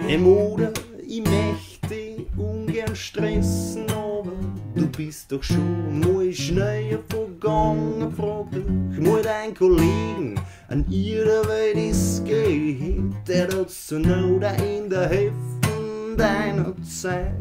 Hey Mode, ich möchte ungern stressen, aber du bist doch schon mal schnell vergangen. Frag dich mal deinen Kollegen, an ihrer Welt ist geht, der hat zur Not in der Hälfte deiner Zeit.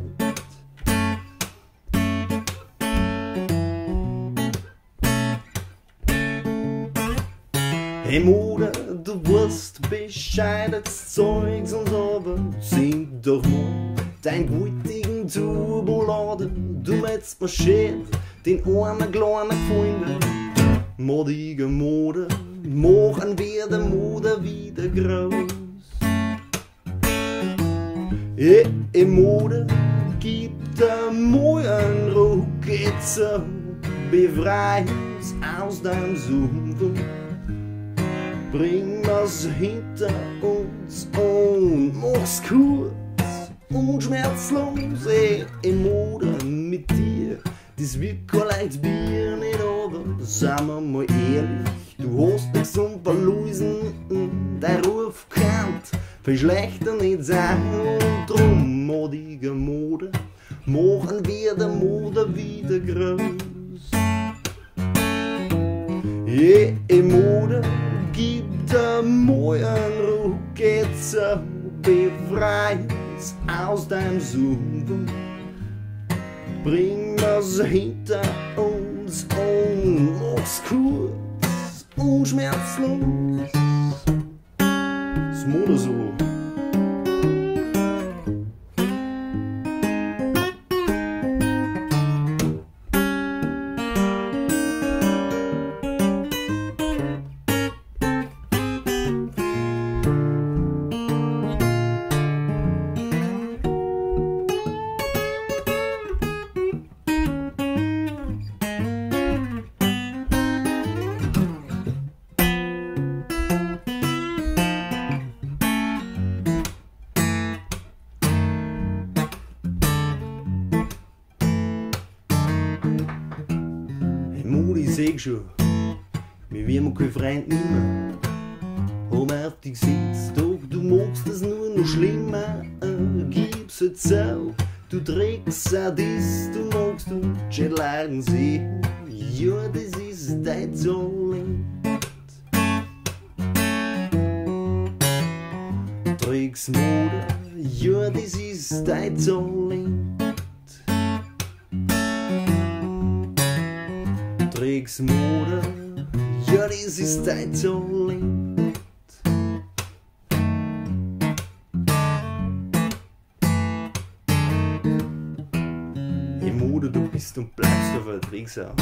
Hey Mode, du weißt Bescheid, das Zeugs und aber sing doch mal dein gültigen Turbolader. Du möchtest mir schön den einen kleinen Gefallen. Modige Mode, machen wir die Mode wieder groß. Hey Mode, gib dir mal einen Ruck, jetzt so, befrei uns aus deinem Sumpf. Bring was hinter uns und mach's kurz und schmerzlos. Ey Mode, mit dir, das wird kein leichtes Bier nicht, aber seien wir mal ehrlich, du hast nix zum Verlusen, dein Ruf kann viel schlechter nicht sein. Und drum, modige Mode, machen wir die Mode wieder groß. Ey Mode, gib dir mal einen Ruck, jetzt so, befrei uns aus deinem Sumpf. Bring was hinter uns und mach's kurz und schmerzlos. Das Mode so. Mode, ich seh schon, wir werden kein Freund nimmer. Hab auf dich gesetzt, doch du machst es nur noch schlimmer. Gib's jetzt auf, du Drecksadist, du magst du schon leiden sehen. Ja, das ist dein Talent. Drecksmode, ja, das ist dein Talent. Drecksmode, ja, das ist dein Talent. Hey Mode, du bist und bleibst auf der Drecksau.